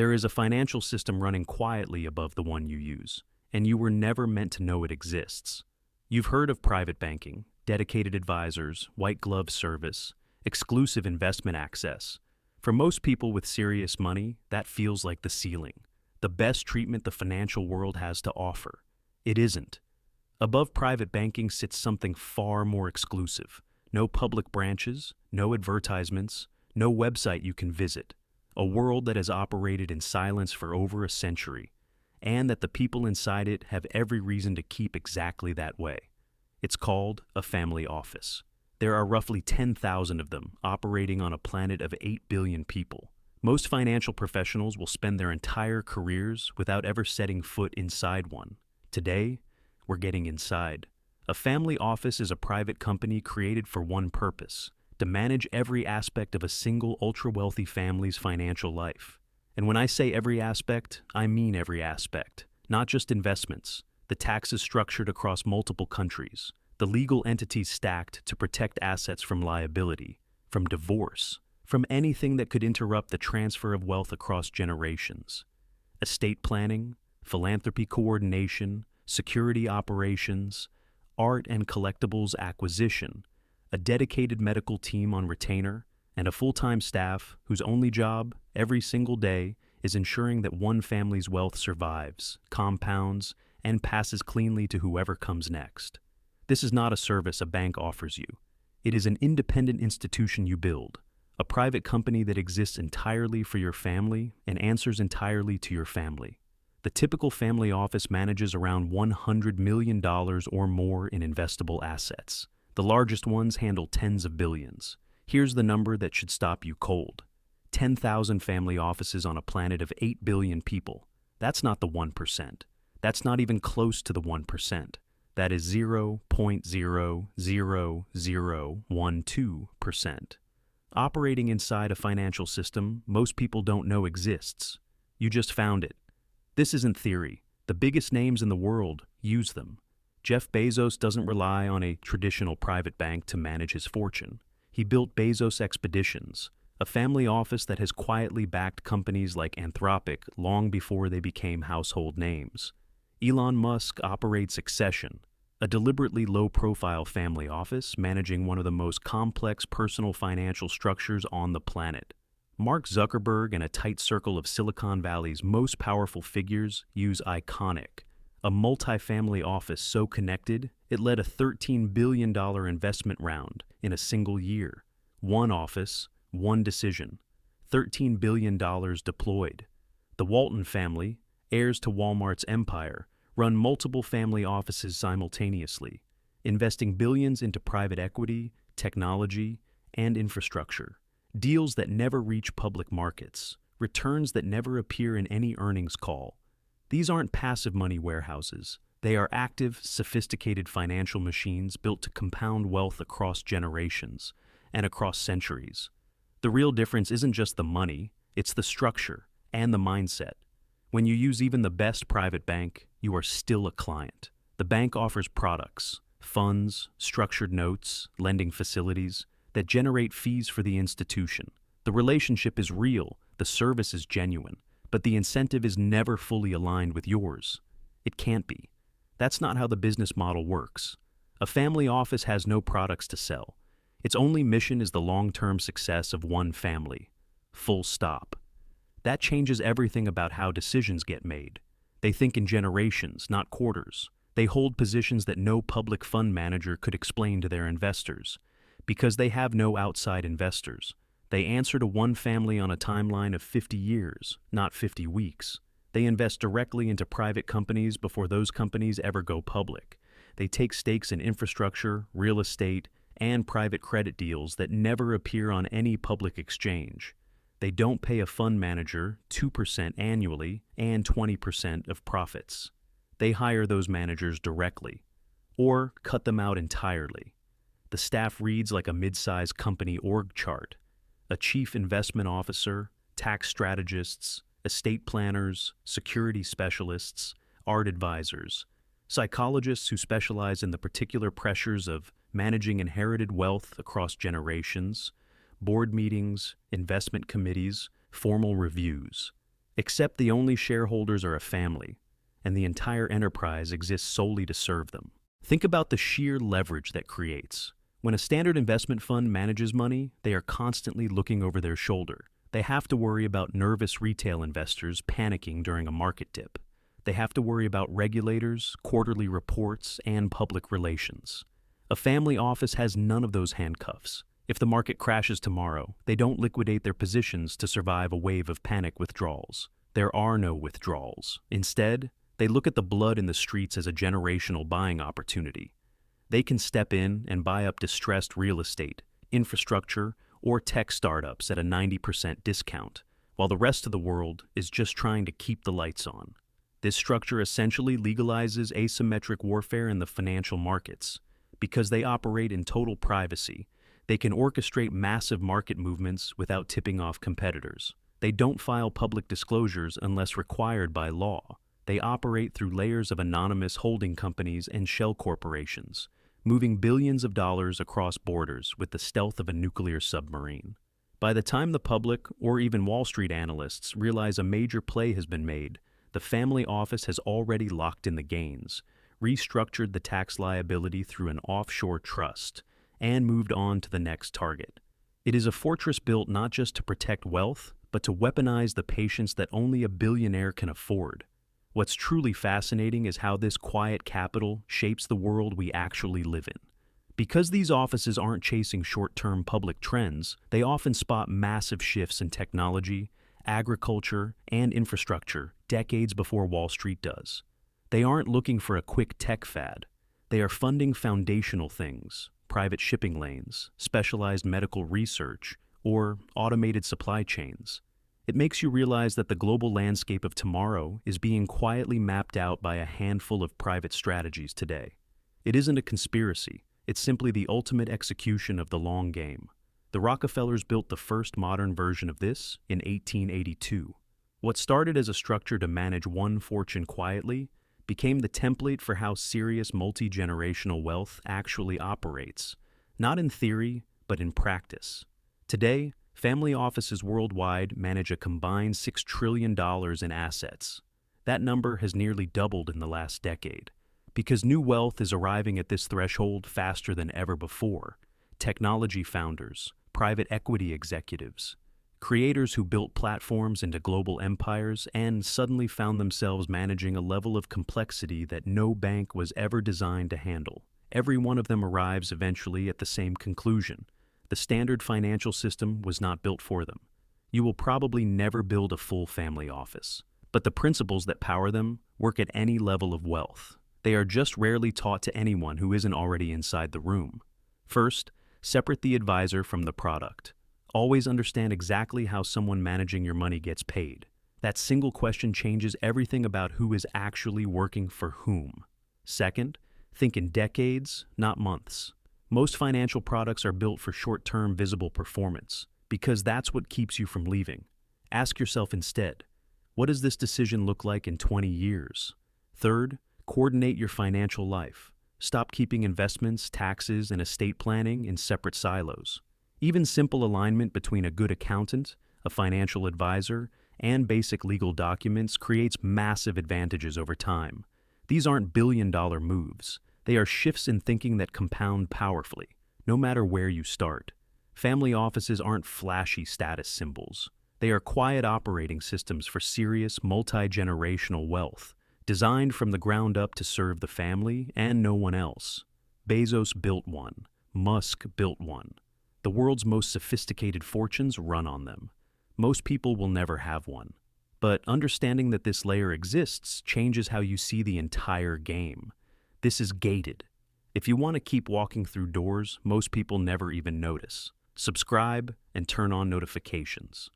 There is a financial system running quietly above the one you use, and you were never meant to know it exists. You've heard of private banking, dedicated advisors, white glove service, exclusive investment access. For most people with serious money, that feels like the ceiling, the best treatment the financial world has to offer. It isn't. Above private banking sits something far more exclusive. No public branches, no advertisements, no website you can visit. A world that has operated in silence for over a century, and that the people inside it have every reason to keep exactly that way. It's called a family office. There are roughly 10,000 of them operating on a planet of 8 billion people. Most financial professionals will spend their entire careers without ever setting foot inside one. Today, we're getting inside. A family office is a private company created for one purpose: to manage every aspect of a single ultra-wealthy family's financial life. And when I say every aspect, I mean every aspect, not just investments, the taxes structured across multiple countries, the legal entities stacked to protect assets from liability, from divorce, from anything that could interrupt the transfer of wealth across generations. Estate planning, philanthropy coordination, security operations, art and collectibles acquisition, a dedicated medical team on retainer, and a full-time staff whose only job, every single day, is ensuring that one family's wealth survives, compounds, and passes cleanly to whoever comes next. This is not a service a bank offers you. It is an independent institution you build, a private company that exists entirely for your family and answers entirely to your family. The typical family office manages around $100 million or more in investable assets. The largest ones handle tens of billions. Here's the number that should stop you cold. 10,000 family offices on a planet of 8 billion people. That's not the 1%. That's not even close to the 1%. That is 0.00012%. Operating inside a financial system most people don't know exists. You just found it. This isn't theory. The biggest names in the world use them. Jeff Bezos doesn't rely on a traditional private bank to manage his fortune. He built Bezos Expeditions, a family office that has quietly backed companies like Anthropic long before they became household names. Elon Musk operates Excession, a deliberately low-profile family office managing one of the most complex personal financial structures on the planet. Mark Zuckerberg and a tight circle of Silicon Valley's most powerful figures use ICONIQ, a multi-family office so connected it led a $13 billion investment round in a single year. One office, one decision. $13 billion deployed. The Walton family, heirs to Walmart's empire, run multiple family offices simultaneously, investing billions into private equity, technology, and infrastructure. Deals that never reach public markets, returns that never appear in any earnings call. These aren't passive money warehouses. They are active, sophisticated financial machines built to compound wealth across generations and across centuries. The real difference isn't just the money, it's the structure and the mindset. When you use even the best private bank, you are still a client. The bank offers products, funds, structured notes, lending facilities that generate fees for the institution. The relationship is real, the service is genuine, but the incentive is never fully aligned with yours. It can't be. That's not how the business model works. A family office has no products to sell. Its only mission is the long-term success of one family. Full stop. That changes everything about how decisions get made. They think in generations, not quarters. They hold positions that no public fund manager could explain to their investors. Because they have no outside investors, they answer to one family on a timeline of 50 years, not 50 weeks. They invest directly into private companies before those companies ever go public. They take stakes in infrastructure, real estate, and private credit deals that never appear on any public exchange. They don't pay a fund manager 2% annually and 20% of profits. They hire those managers directly, or cut them out entirely. The staff reads like a mid-sized company org chart. A chief investment officer, tax strategists, estate planners, security specialists, art advisors, psychologists who specialize in the particular pressures of managing inherited wealth across generations, board meetings, investment committees, formal reviews. except the only shareholders are a family, and the entire enterprise exists solely to serve them. Think about the sheer leverage that creates. When a standard investment fund manages money, they are constantly looking over their shoulder. They have to worry about nervous retail investors panicking during a market dip. They have to worry about regulators, quarterly reports, and public relations. A family office has none of those handcuffs. If the market crashes tomorrow, they don't liquidate their positions to survive a wave of panic withdrawals. There are no withdrawals. Instead, they look at the blood in the streets as a generational buying opportunity. They can step in and buy up distressed real estate, infrastructure, or tech startups at a 90% discount, while the rest of the world is just trying to keep the lights on. This structure essentially legalizes asymmetric warfare in the financial markets. Because they operate in total privacy, they can orchestrate massive market movements without tipping off competitors. They don't file public disclosures unless required by law. They operate through layers of anonymous holding companies and shell corporations, moving billions of dollars across borders with the stealth of a nuclear submarine. By the time the public, or even Wall Street analysts, realize a major play has been made, the family office has already locked in the gains, restructured the tax liability through an offshore trust, and moved on to the next target. It is a fortress built not just to protect wealth, but to weaponize the patience that only a billionaire can afford. What's truly fascinating is how this quiet capital shapes the world we actually live in. Because these offices aren't chasing short-term public trends, they often spot massive shifts in technology, agriculture, and infrastructure decades before Wall Street does. They aren't looking for a quick tech fad. They are funding foundational things, private shipping lanes, specialized medical research, or automated supply chains. It makes you realize that the global landscape of tomorrow is being quietly mapped out by a handful of private strategies today. It isn't a conspiracy. It's simply the ultimate execution of the long game. The Rockefellers built the first modern version of this in 1882. What started as a structure to manage one fortune quietly became the template for how serious multi-generational wealth actually operates, not in theory, but in practice. Today, family offices worldwide manage a combined $6 trillion in assets. That number has nearly doubled in the last decade. Because new wealth is arriving at this threshold faster than ever before. Technology founders, private equity executives, creators who built platforms into global empires and suddenly found themselves managing a level of complexity that no bank was ever designed to handle. Every one of them arrives eventually at the same conclusion. The standard financial system was not built for them. You will probably never build a full family office. But the principles that power them work at any level of wealth. They are just rarely taught to anyone who isn't already inside the room. First, separate the advisor from the product. Always understand exactly how someone managing your money gets paid. That single question changes everything about who is actually working for whom. Second, think in decades, not months. Most financial products are built for short-term visible performance, because that's what keeps you from leaving. Ask yourself instead, what does this decision look like in 20 years? Third, coordinate your financial life. Stop keeping investments, taxes, and estate planning in separate silos. Even simple alignment between a good accountant, a financial advisor, and basic legal documents creates massive advantages over time. These aren't billion-dollar moves. They are shifts in thinking that compound powerfully, no matter where you start. Family offices aren't flashy status symbols. They are quiet operating systems for serious, multi-generational wealth, designed from the ground up to serve the family and no one else. Bezos built one. Musk built one. The world's most sophisticated fortunes run on them. Most people will never have one. But understanding that this layer exists changes how you see the entire game. This is gated. If you want to keep walking through doors most people never even notice, subscribe and turn on notifications.